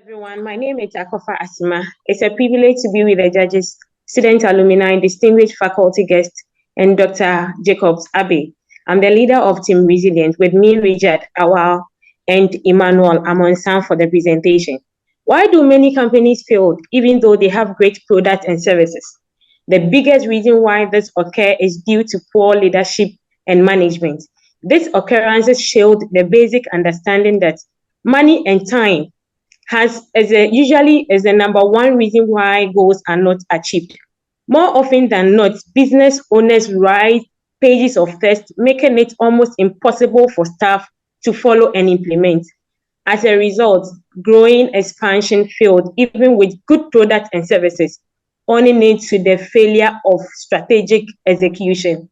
Everyone, my name is Akofa Asima. It's a privilege to be with the judges, student alumni, distinguished faculty guests, and Dr. Jacobs Abe. I'm the leader of Team Resilient with me, Richard Awal, and Emmanuel Amonsan for the presentation. Why do many companies fail even though they have great products and services? The biggest reason why this occurs is due to poor leadership and management. These occurrences showed the basic understanding that money and time usually is the number one reason why goals are not achieved. More often than not, business owners write pages of text, making it almost impossible for staff to follow and implement. As a result, growing expansion failed even with good products and services, owing it to the failure of strategic execution.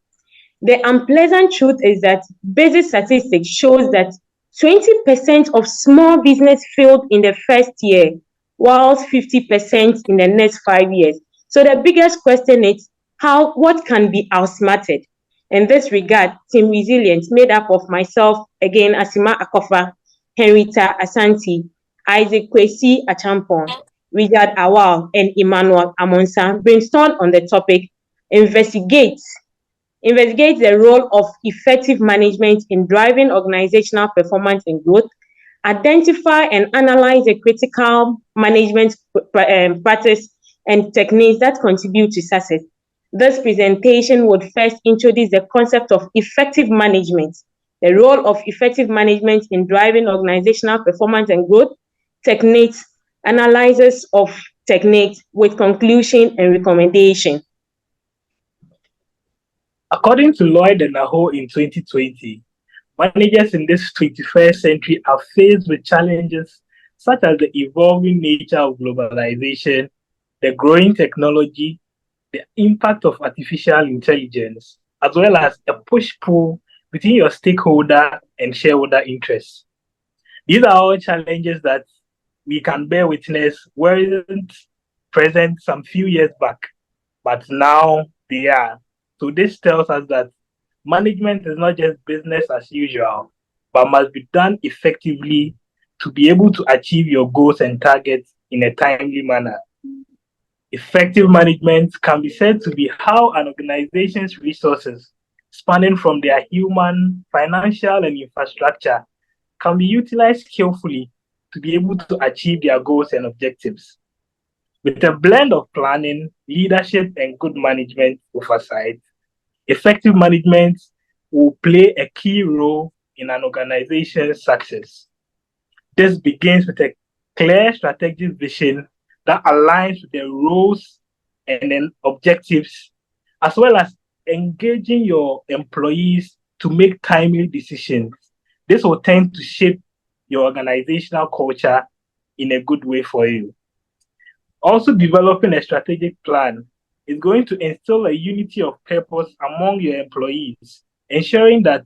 The unpleasant truth is that basic statistics shows that 20% of small business failed in the first year, whilst 50% in the next 5 years. So the biggest question is what can be outsmarted? In this regard, Team Resilience, made up of myself, again, Asima Akofa, Henrietta Asante, Isaac Kwesi Achampon, Richard Awal, and Emmanuel Amonsa, brainstormed on the topic, investigate the role of effective management in driving organizational performance and growth, identify and analyze the critical management practice and techniques that contribute to success. This presentation would first introduce the concept of effective management, the role of effective management in driving organizational performance and growth, techniques, analysis of techniques with conclusion and recommendation. According to Lloyd and Aho in 2020, managers in this 21st century are faced with challenges such as the evolving nature of globalization, the growing technology, the impact of artificial intelligence, as well as a push-pull between your stakeholder and shareholder interests. These are all challenges that we can bear witness weren't present some few years back, but now they are. So this tells us that management is not just business as usual, but must be done effectively to be able to achieve your goals and targets in a timely manner. Effective management can be said to be how an organization's resources, spanning from their human, financial, and infrastructure, can be utilized skillfully to be able to achieve their goals and objectives. With a blend of planning, leadership, and good management oversight, effective management will play a key role in an organization's success. This begins with a clear strategic vision that aligns with the roles and then objectives, as well as engaging your employees to make timely decisions. This will tend to shape your organizational culture in a good way for you. Also, developing a strategic plan is going to instill a unity of purpose among your employees, ensuring that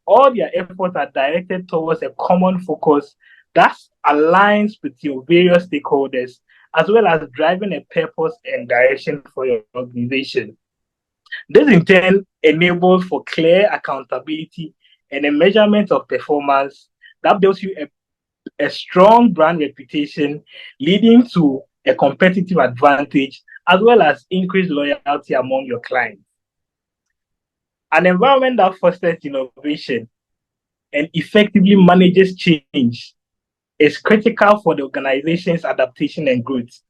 all their efforts are directed towards a common focus that aligns with your various stakeholders, as well as driving a purpose and direction for your organization. This in turn enables for clear accountability and a measurement of performance that builds you a strong brand reputation, leading to a competitive advantage, as well as increased loyalty among your clients. An environment that fosters innovation and effectively manages change is critical for the organization's adaptation and growth,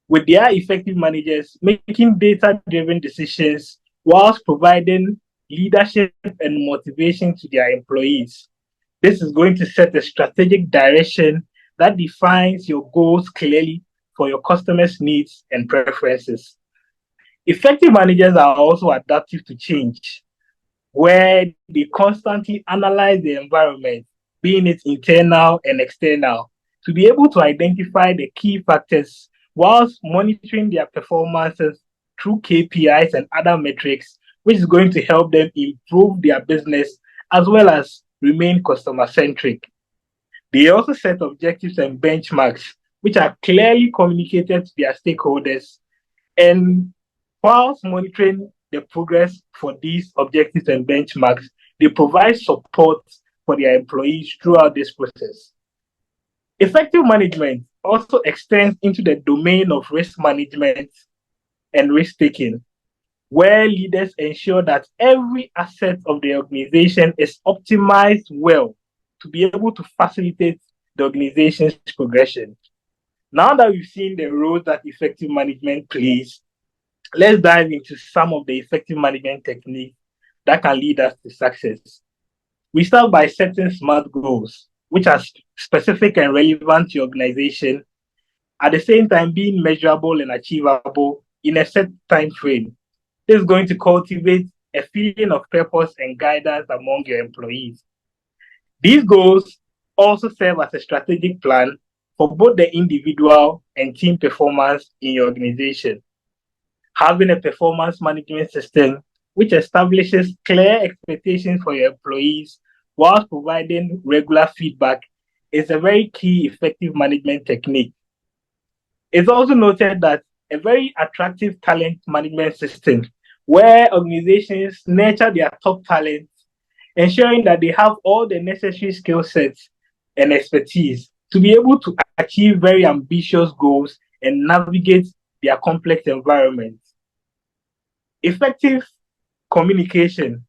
with their effective managers making data-driven decisions whilst providing leadership and motivation to their employees. This is going to set a strategic direction that defines your goals clearly for your customers' needs and preferences. Effective managers are also adaptive to change, where they constantly analyze the environment, being it internal and external, to be able to identify the key factors whilst monitoring their performances through KPIs and other metrics, which is going to help them improve their business as well as remain customer-centric. They also set objectives and benchmarks, which are clearly communicated to their stakeholders, and whilst monitoring the progress for these objectives and benchmarks, they provide support for their employees throughout this process. Effective management also extends into the domain of risk management and risk taking, where leaders ensure that every asset of the organization is optimized well to be able to facilitate the organization's progression. Now that we've seen the role that effective management plays, let's dive into some of the effective management techniques that can lead us to success. We start by setting SMART goals, which are specific and relevant to your organization, at the same time being measurable and achievable in a set time frame. This is going to cultivate a feeling of purpose and guidance among your employees. These goals also serve as a strategic plan for both the individual and team performance in your organization. Having a performance management system which establishes clear expectations for your employees whilst providing regular feedback is a very key effective management technique. It's also noted that a very attractive talent management system where organizations nurture their top talents, ensuring that they have all the necessary skill sets and expertise to be able to achieve very ambitious goals and navigate their complex environments. Effective communication.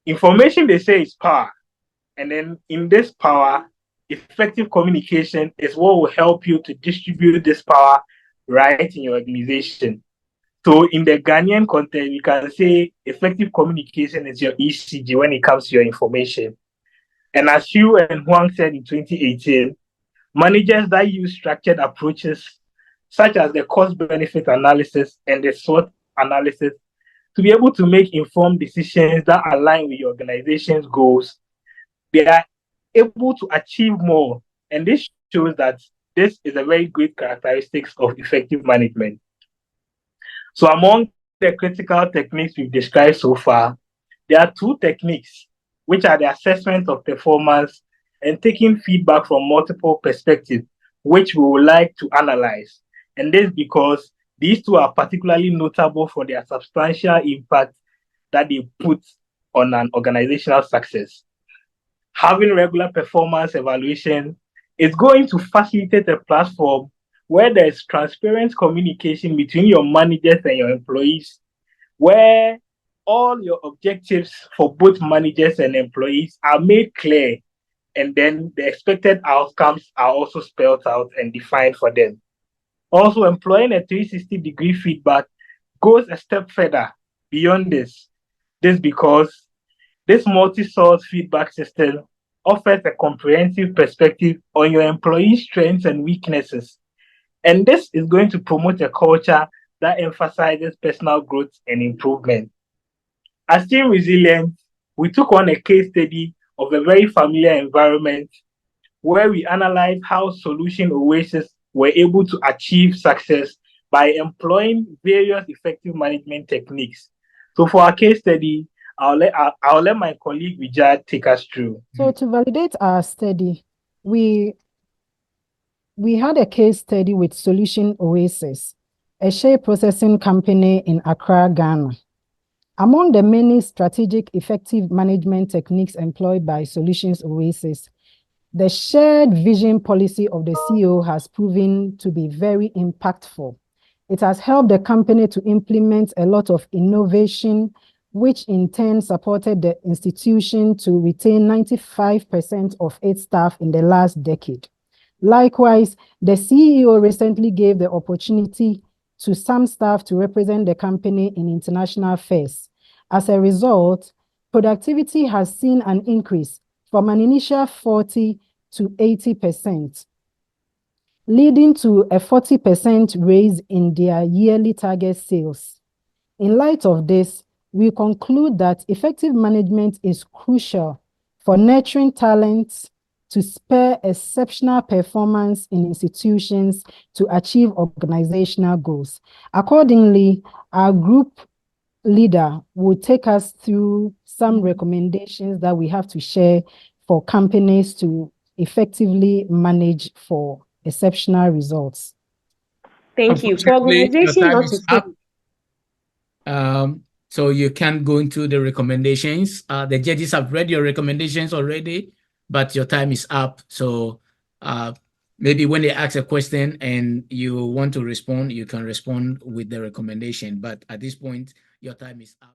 Information, they say, is power. And then in this power, effective communication is what will help you to distribute this power right in your organization. So in the Ghanaian context, we can say effective communication is your ECG when it comes to your information. And as Hugh and Huang said in 2018, managers that use structured approaches such as the cost-benefit analysis and the SWOT analysis to be able to make informed decisions that align with your organization's goals, they are able to achieve more. And this shows that this is a very great characteristic of effective management. So among the critical techniques we've described so far, there are two techniques, which are the assessment of performance and taking feedback from multiple perspectives, which we would like to analyze. And this because these two are particularly notable for their substantial impact that they put on an organizational success. Having regular performance evaluation is going to facilitate a platform where there is transparent communication between your managers and your employees, where all your objectives for both managers and employees are made clear, and then the expected outcomes are also spelled out and defined for them. Also, employing a 360-degree feedback goes a step further beyond this. This because this multi-source feedback system offers a comprehensive perspective on your employees' strengths and weaknesses. And this is going to promote a culture that emphasizes personal growth and improvement. As Team Resilient, we took on a case study of a very familiar environment where we analyzed how Solution Oasis were able to achieve success by employing various effective management techniques. So for our case study, I'll let my colleague Vijay take us through. So to validate our study, we had a case study with Solution Oasis, a shea processing company in Accra, Ghana. Among the many strategic effective management techniques employed by Solutions Oasis, the shared vision policy of the CEO has proven to be very impactful. It has helped the company to implement a lot of innovation, which in turn supported the institution to retain 95% of its staff in the last decade. Likewise, the CEO recently gave the opportunity to some staff to represent the company in international fairs. As a result, productivity has seen an increase from an initial 40 to 80%, leading to a 40% raise in their yearly target sales. In light of this, we conclude that effective management is crucial for nurturing talents to spur exceptional performance in institutions to achieve organizational goals. Accordingly, our group leader will take us through some recommendations that we have to share for companies to effectively manage for exceptional results. Thank you. For organization not to so you can't go into the recommendations. The judges have read your recommendations already, but your time is up. So maybe when they ask a question and you want to respond, you can respond with the recommendation. But at this point, your time is up.